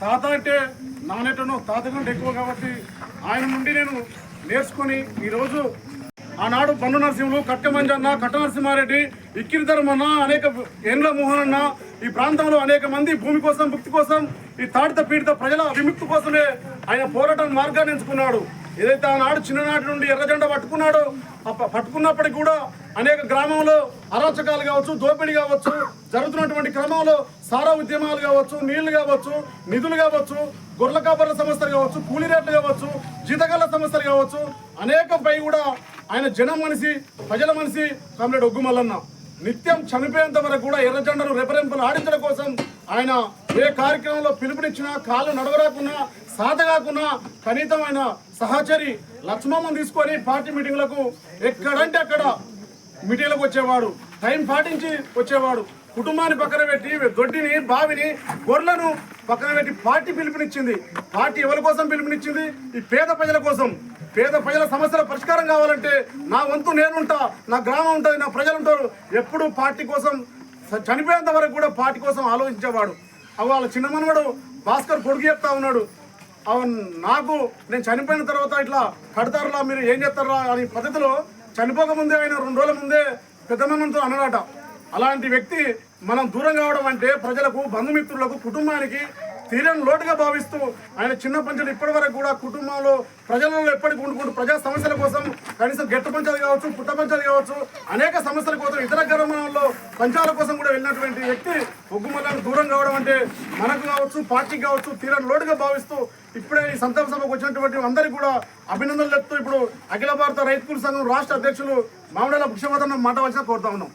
తాత అంటే నానేటనో తాత కంటే ఎక్కువ కాబట్టి ఆయన నుండి నేను నేర్చుకొని ఈరోజు ఆనాడు బండు నరసింహులు, కట్టమంజన్న, కట్ట నరసింహారెడ్డి, ఇక్కిరిధర్మన్న, అనేక ఏండ్ల మోహన్ అన్న ఈ ప్రాంతంలో అనేక మంది భూమి కోసం, ముక్తి కోసం, ఈ తాడిత పీడిత ప్రజల విముక్తి కోసమే ఆయన పోరాటం మార్గాన్ని ఎంచుకున్నాడు. ఏదైతే ఆనాడు చిన్ననాటి నుండి ఎర్రజెండా పట్టుకున్నాడో పట్టుకున్నప్పటికీ కూడా అనేక గ్రామంలో అరాచకాలు కావచ్చు, దోపిడీ కావచ్చు, జరుగుతున్నటువంటి క్రమంలో సారా ఉద్యమాలు కావచ్చు, నీళ్లు కావచ్చు, నిధులు కావచ్చు, గొర్రెల కాపర్ల సమస్యలు కావచ్చు, కూలీ రేట్లు కావచ్చు, జీతగాళ్ల సమస్యలు కావచ్చు, అనేకపై కూడా ఆయన జనం మనిషి, ప్రజల మనిషి కామ్రేడ్ ఒగ్గు మల్లన్న నిత్యం చనిపోయేంత వరకు కూడా ఎర్రజెండను రెపరెంపలు ఆడించడం కోసం ఆయన ఏ కార్యక్రమంలో పిలుపునిచ్చినా, కాళ్ళు నడవరాకున్నా, సాధగాకున్నా కనీసం ఆయన సహచరి లక్ష్మమ్మను తీసుకొని పార్టీ మీటింగ్లకు ఎక్కడంటే అక్కడ మీటింగ్లకు వచ్చేవాడు. టైం పాటించి వచ్చేవాడు. కుటుంబాన్ని పక్కన పెట్టి దొడ్డిని, బావిని, గొర్రెలను పక్కన పెట్టి పార్టీ పిలుపునిచ్చింది. పార్టీ ఎవరి కోసం పిలుపునిచ్చింది? ఈ పేద ప్రజల కోసం. పేద ప్రజల సమస్యల పరిష్కారం కావాలంటే నా వంతు నేనుంటా, నా గ్రామం ఉంటుంది, నా ప్రజలు ఉంటారు. ఎప్పుడు పార్టీ కోసం చనిపోయేంత వరకు కూడా పార్టీ కోసం ఆలోచించేవాడు. వాళ్ళ చిన్న మనవడు భాస్కర్ కొడుకు చెప్తా ఉన్నాడు, నాకు నేను చనిపోయిన తర్వాత ఇట్లా కడతారులా, మీరు ఏం చేస్తారా అని పద్ధతిలో చనిపోకముందే ఆయన 2 రోజుల ముందే పెద్దమన్నంతో అన్నాడట. అలాంటి వ్యక్తి మనం దూరం కావడం అంటే ప్రజలకు, బంధుమిత్రులకు, కుటుంబానికి తీరని లోటుగా భావిస్తూ ఆయన చిన్న పంచాయతీ ఇప్పటి వరకు కూడా కుటుంబంలో ప్రజలలో ఎప్పటికీ ఉండుకుంటూ ప్రజా సమస్యల కోసం కనీసం గెట్ట పంచాయతీ కావచ్చు, పుట్ట పంచాయతీ కావచ్చు, అనేక సమస్యల కోసం, ఇతర గ్రామాల్లో పంచాల కోసం కూడా వెళ్ళినటువంటి వ్యక్తి ఒగ్గు మల్లను దూరం కావడం అంటే మనకు కావచ్చు, పార్టీకి కావచ్చు తీరని లోటుగా భావిస్తూ ఇప్పుడే ఈ సంతాప సభకు వచ్చినటువంటి అందరికీ కూడా అభినందనలు చెప్తూ ఇప్పుడు అఖిల భారత రైతు కూలీ సంఘం రాష్ట్ర అధ్యక్షులు మామిడాల పుష్పవర్ధన్ మాట వచ్చిన కోరుతా ఉన్నాం.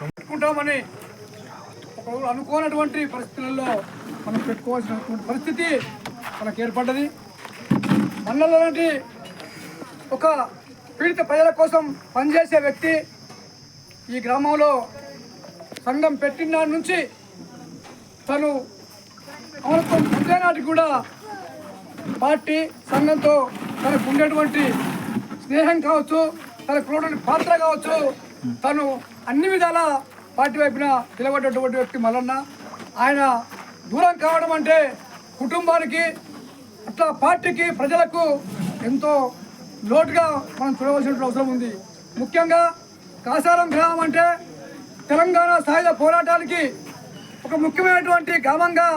పెట్టుకుంటామని అనుకోనటువంటి పరిస్థితులలో మనం పెట్టుకోవాల్సినటువంటి పరిస్థితి మనకు ఏర్పడ్డది. మండలంలోని ఒక పీడిత ప్రజల కోసం పనిచేసే వ్యక్తి ఈ గ్రామంలో సంఘం పెట్టిన నుంచి తను అమరత్వం పొందే నాటికి కూడా పార్టీ సంఘంతో తనకు ఉండేటువంటి స్నేహం కావచ్చు, తనకు ఉన్నటువంటి పాత్ర కావచ్చు, తను అన్ని విధాల పార్టీ వైపున నిలబడ్డటువంటి వ్యక్తి మల్లన్న. ఆయన దూరం కావడం అంటే కుటుంబానికి, అట్లా పార్టీకి, ప్రజలకు ఎంతో లోటుగా మనం చూడవలసిన అవసరం ఉంది. ముఖ్యంగా కాసారం గ్రామం అంటే తెలంగాణ సాయుధ పోరాటానికి ఒక ముఖ్యమైనటువంటి గ్రామంగా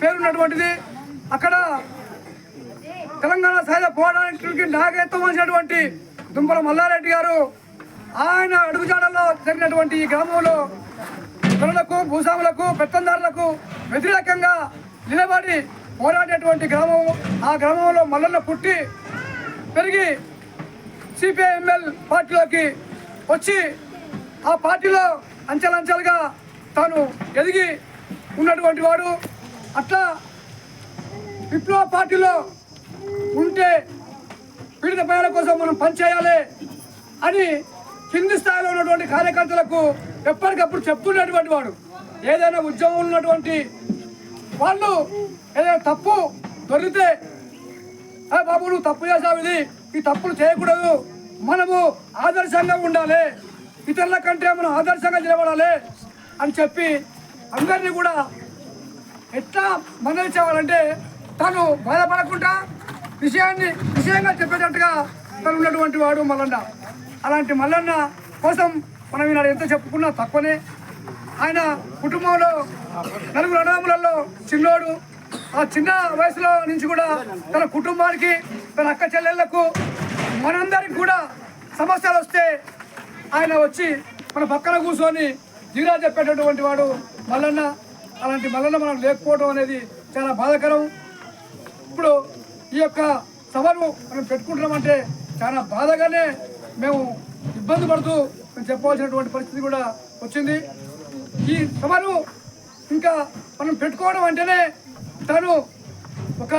పేరున్నటువంటిది. అక్కడ తెలంగాణ సాయుధ పోరాటానికి నాయకత్వం వహించినటువంటి దుంపల మల్లారెడ్డి గారు ఆయన అడుగుజాడల్లో జరిగినటువంటి ఈ గ్రామంలో ప్రజలకు, భూస్వాములకు, పెత్తందారులకు వ్యతిరేకంగా నిలబడి పోరాడేటువంటి గ్రామం. ఆ గ్రామంలో మల్లన్న పుట్టి పెరిగి సిపిఐఎంఎల్ పార్టీలోకి వచ్చి ఆ పార్టీలో అంచెలంచెలుగా తాను ఎదిగి ఉన్నటువంటి వాడు. అట్లా విప్లవ పార్టీలో ఉంటే పీడిత ప్రజల కోసం మనం పనిచేయాలి అని కింది స్థాయిలో ఉన్నటువంటి కార్యకర్తలకు ఎప్పటికప్పుడు చెప్తున్నటువంటి వాడు. ఏదైనా ఉద్యమం ఉన్నటువంటి వాళ్ళు ఏదైనా తప్పు దొరికితే, బాబు నువ్వు తప్పు చేసావు, ఈ తప్పులు చేయకూడదు, మనము ఆదర్శంగా ఉండాలి, ఇతరుల కంటే మనం ఆదర్శంగా నిలబడాలి అని చెప్పి అందరినీ కూడా ఎట్లా మందలించేవాళ్ళంటే తను బాధపడకుండా విషయంగా చెప్పేటట్టుగా తను ఉన్నటువంటి వాడు మల్లన్న. అలాంటి మల్లన్న కోసం మనం ఈనాడు ఎంత చెప్పుకున్నా తక్కువనే. ఆయన కుటుంబంలో 4 అన్నదమ్ములలో చిన్నోడు. ఆ చిన్న వయసులో నుంచి కూడా తన కుటుంబానికి, తన అక్క చెల్లెళ్లకు, మనందరికి కూడా సమస్యలు వస్తే ఆయన వచ్చి మన పక్కన కూర్చొని జీరా చెప్పేటటువంటి వాడు మల్లన్న. అలాంటి మల్లన్న మనం లేకపోవడం అనేది చాలా బాధాకరం. ఇప్పుడు ఈ యొక్క సభను మనం పెట్టుకుంటున్నామంటే చాలా బాధగానే మేము ఇబ్బంది పడుతూ మేము చెప్పవలసినటువంటి పరిస్థితి కూడా వచ్చింది. ఈ సభను ఇంకా మనం పెట్టుకోవడం అంటేనే తను ఒక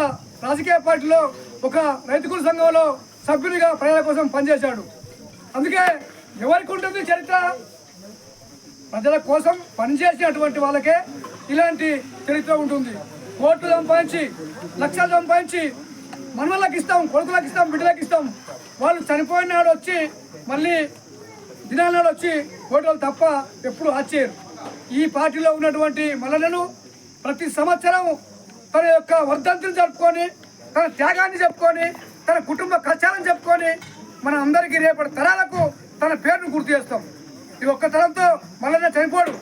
రాజకీయ పార్టీలో, ఒక రైతు కూలీ సంఘంలో సభ్యునిగా ప్రజల కోసం పనిచేశాడు. అందుకే ఎవరికి ఉంటుంది చరిత్ర? ప్రజల కోసం పనిచేసేటువంటి వాళ్ళకే ఇలాంటి చరిత్ర ఉంటుంది. కోట్లు సంపాదించి, లక్షలు సంపాదించి మనవళ్ళకి ఇస్తాం, కొడుకులకు ఇస్తాం, బిడ్డలకు ఇస్తాం. వాళ్ళు చనిపోయిన నాడు వచ్చి మళ్ళీ దినాల నాడు వచ్చి ఫోటోలు తప్ప ఎప్పుడు ఆశ్చర్యం. ఈ పార్టీలో ఉన్నటువంటి మల్లన్నను ప్రతి సంవత్సరం తన యొక్క వర్ధంతిని జరుపుకొని తన త్యాగాన్ని చెప్పుకొని తన కుటుంబ కష్టాలను చెప్పుకొని మన అందరికీ రేపటి తరాలకు తన పేరును గుర్తు చేస్తాం. ఈ ఒక్క తరంతో మల్లన్న చనిపోడు,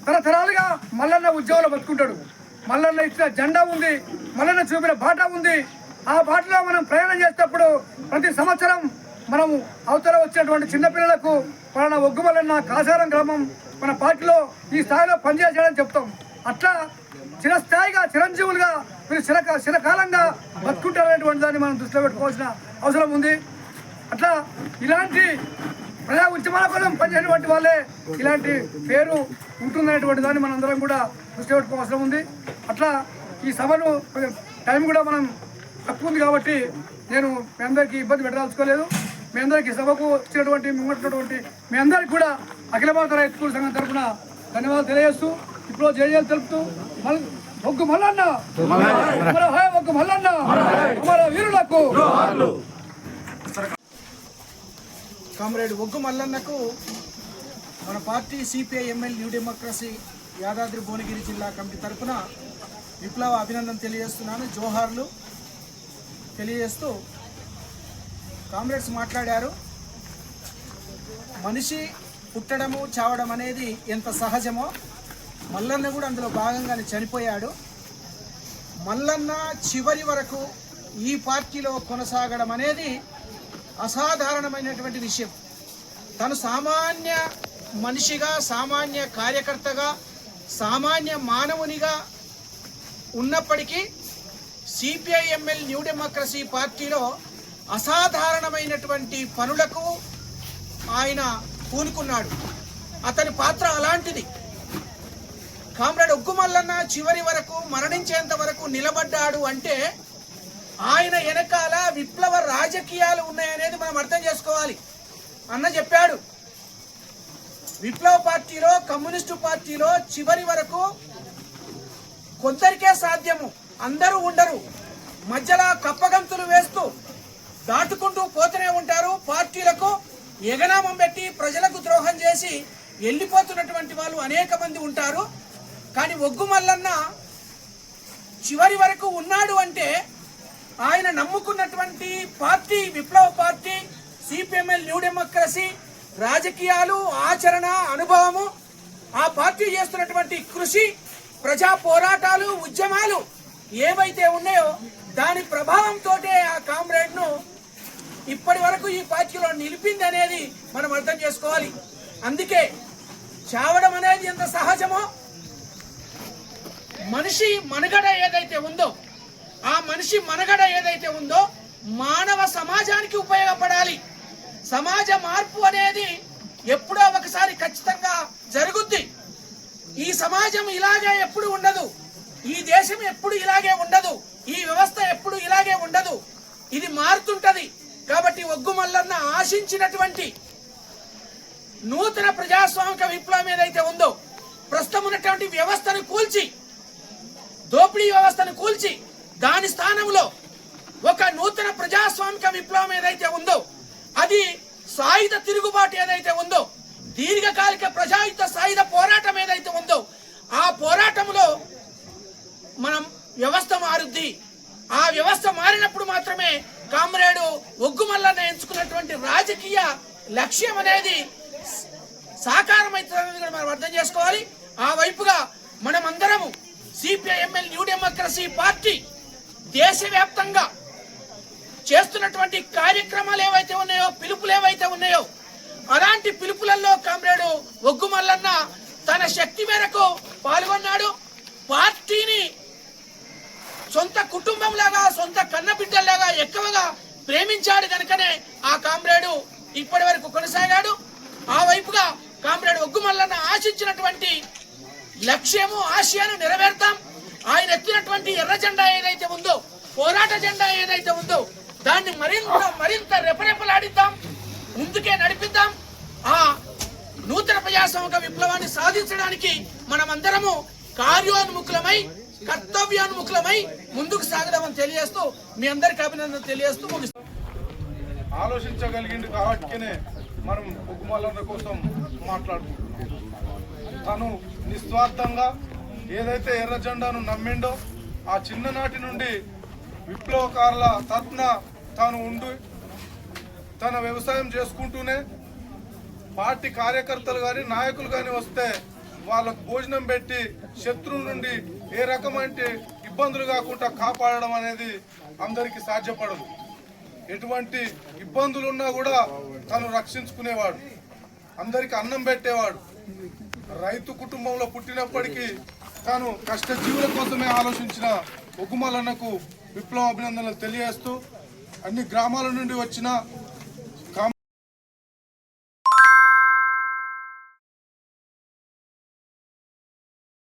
తరతరాలుగా మల్లన్న ఉద్యోగంలో బతుకుంటాడు. మల్లన్న ఇచ్చిన జెండా ఉంది, మల్లన్న చూపిన బాట ఉంది. ఆ బాటలో మనం ప్రయాణం చేసేటప్పుడు ప్రతి సంవత్సరం మనం అవతల వచ్చినటువంటి చిన్నపిల్లలకు మన ఒగ్గు మల్లన్న కాసారం గ్రామం మన పార్టీలో ఈ స్థాయిలో పనిచేసాడని చెప్తాం. అట్లా చిరస్థాయిగా చిరంజీవులుగా మీరు చిరకాలంగా బతుకుంటారనేటువంటి దాన్ని మనం దృష్టిలో పెట్టుకోవాల్సిన అవసరం ఉంది. అట్లా ఇలాంటి ప్రజా ఉద్యమాల కోసం పనిచేసేటువంటి వాళ్ళే ఇలాంటి పేరు ఉంటుందనేటువంటి దాన్ని మనం అందరం కూడా దృష్టి పెట్టుకోవాల్సిన ఉంది. అట్లా ఈ సభను టైం కూడా మనం తక్కువ ఉంది కాబట్టి నేను మీ అందరికీ ఇబ్బంది పెట్టదలుచుకోలేదు. మీ అందరికీ సభకు వచ్చినటువంటి మీ అందరికీ కూడా అఖిల భారత రైతు కూలీ సంఘం తరఫున ధన్యవాదాలు తెలియజేస్తూ ఇప్పుడు జయజయలు తెలుపుతూ ఒగ్గు మల్లన్న ఒగ్గు మల్లన్న మన వీరులకు కామ్రేడ్ ఒగ్గు మల్లన్నకు మన party CPI-ML new democracy Yadadri Bhuvanagiri జిల్లా కమిటీ తరఫున విప్లవ అభినందన తెలియజేస్తున్నాను, జోహార్లు తెలియజేస్తూ కామ్రేడ్స్ మాట్లాడారు. మనిషి పుట్టడము చావడం అనేది ఎంత సహజమో మల్లన్న కూడా అందులో భాగంగానే చనిపోయాడు. మల్లన్న చివరి వరకు ఈ పార్టీలో కొనసాగడం అనేది అసాధారణమైనటువంటి విషయం. తను సామాన్య మనిషిగా, సామాన్య కార్యకర్తగా, సామాన్య మానవునిగా ఉన్నప్పటికీ సిపిఐ-ఎంఎల్ న్యూ డెమోక్రసీ పార్టీలో అసాధారణమైనటువంటి పనులకు ఆయన పూనుకున్నాడు. అతని పాత్ర అలాంటిది. కామ్రేడ్ ఒగ్గు మల్లన్న చివరి వరకు మరణించేంత వరకు నిలబడ్డాడు అంటే ఆయన వెనకాల విప్లవ రాజకీయాలు ఉన్నాయనేది మనం అర్థం చేసుకోవాలి. అన్న చెప్పాడు, విప్లవ పార్టీలో, కమ్యూనిస్టు పార్టీలో చివరి వరకు కొందరికే సాధ్యము, అందరూ ఉండరు. మధ్యలో కప్పగంతులు వేస్తూ దాటుకుంటూ పోతూనే ఉంటారు. పార్టీలకు ఎగనామం పెట్టి ప్రజలకు ద్రోహం చేసి వెళ్ళిపోతున్నటువంటి వాళ్ళు అనేక మంది ఉంటారు. కానీ ఒగ్గు మల్లన్న చివరి వరకు ఉన్నాడు అంటే ఆయన నమ్ముకున్నటువంటి పార్టీ, విప్లవ పార్టీ సిపిఎంఎల్ న్యూ డెమోక్రసీ, రాజకీయాలు, ఆచరణ, అనుభవము, ఆ పార్టీ చేస్తున్నటువంటి కృషి, ప్రజా పోరాటాలు, ఉద్యమాలు ఏవైతే ఉన్నాయో దాని ప్రభావంతో ఆ కామ్రేడ్ను ఇప్పటి వరకు ఈ పార్టీలో నిలిపింది అనేది మనం అర్థం చేసుకోవాలి. అందుకే చావడం అనేది ఎంత సహజమో, మనిషి మనుగడ ఏదైతే ఉందో, ఆ మనిషి మనుగడ ఏదైతే ఉందో మానవ సమాజానికి ఉపయోగపడాలి. సమాజ మార్పు అనేది ఎప్పుడో ఒకసారి ఖచ్చితంగా జరుగుద్ది. ఈ సమాజం ఇలాగే ఎప్పుడు ఉండదు, ఈ దేశం ఎప్పుడు ఇలాగే ఉండదు, ఈ వ్యవస్థ ఎప్పుడు ఇలాగే ఉండదు, ఇది మారుతుంటది. కాబట్టి ఒగ్గు మల్లన్న ఆశించినటువంటి నూతన ప్రజాస్వామిక విప్లవం ఏదైతే ఉందో, ప్రస్తుతం ఉన్నటువంటి వ్యవస్థను కూల్చి, దోపిడీ వ్యవస్థను కూల్చి దాని స్థానంలో ఒక నూతన ప్రజాస్వామిక విప్లవం ఏదైతే ఉందో, అది సాయుధ తిరుగుబాటు ఏదైతే ఉందో, దీర్ఘకాలిక ప్రజాయుద్ధ సాయుధ పోరాటం ఏదైతే ఉందో, ఆ పోరాటంలో మనం వ్యవస్థ మారుద్ది. ఆ వ్యవస్థ మారినప్పుడు మాత్రమే కామ్రేడు ఒగ్గు మల్లన్న ఎంచుకున్నటువంటి రాజకీయ లక్ష్యం అనేది సాకారమైతుందని మనం అర్థం చేసుకోవాలి. ఆ వైపుగా మనమందరము సిపిఐ-ఎంఎల్ న్యూ డెమోక్రసీ పార్టీ దేశవ్యాప్తంగా చేస్తున్నటువంటి కార్యక్రమాలు ఏవైతే ఉన్నాయో, పిలుపులు ఏవైతే ఉన్నాయో, అలాంటి పిలుపులలో కామ్రేడు ఒగ్గు మల్లన్న తన శక్తి మేరకు పాల్గొన్నాడు. పార్టీని సొంత కుటుంబంలాగా, సొంత కన్నబిడ్డల్లాగా ఎక్కువగా ప్రేమించాడు కనుకనే ఆ కామ్రేడు ఇప్పటి వరకు కొనసాగాడు. ఆ వైపుగా కామ్రేడు ఒగ్గు మల్లన్న ఆశించినటువంటి లక్ష్యము, ఆశయాన్ని నెరవేర్తాం. ఆయన ఎత్తినటువంటి ఎర్ర జెండా ఏదైతే ఉందో, పోరాట జెండా ఏదైతే ఉందో, దాన్ని మరింత రెపరెపలాడిద్దాం, ముందుకే నడిపిద్దాం. ఆ నూతన ప్రజాస్వామిక విప్లవాన్ని సాధించడానికి మనమందరము కార్యోన్ముఖులమై, కర్తవ్యాన్ముఖులమై ముందుకు సాగదామని తెలియజేస్తూ మీ అందరికీ అభినందన తెలియజేస్తూ ముగిస్తాం. ఆలోచించగలిగింది కాబట్టినే మనం ఒగ్గు మల్లన్న కోసం మాట్లాడుకుంటున్నాం. తను నిస్వార్థంగా ఏదైతే ఎర్ర జెండాను నమ్మిండో, ఆ చిన్ననాటి నుండి విప్లవకారుల తరఫున తాను ఉండి తన వ్యవసాయం చేసుకుంటూనే పార్టీ కార్యకర్తలు కానీ నాయకులు కానీ వస్తే వాళ్ళకు భోజనం పెట్టి శత్రువుల నుండి ఏ రకమైన ఇబ్బందులు కాకుండా కాపాడడం అనేది అందరికీ సాధ్యపడదు. ఎటువంటి ఇబ్బందులు ఉన్నా కూడా తను రక్షించుకునేవాడు, అందరికి అన్నం పెట్టేవాడు. రైతు కుటుంబంలో పుట్టినప్పటికీ తాను కష్టజీవుల కోసమే ఆలోచించిన ఉగ్గుమల్లన్నకు విప్లవ అభినందనలు తెలియజేస్తూ అన్ని గ్రామాల నుండి వచ్చిన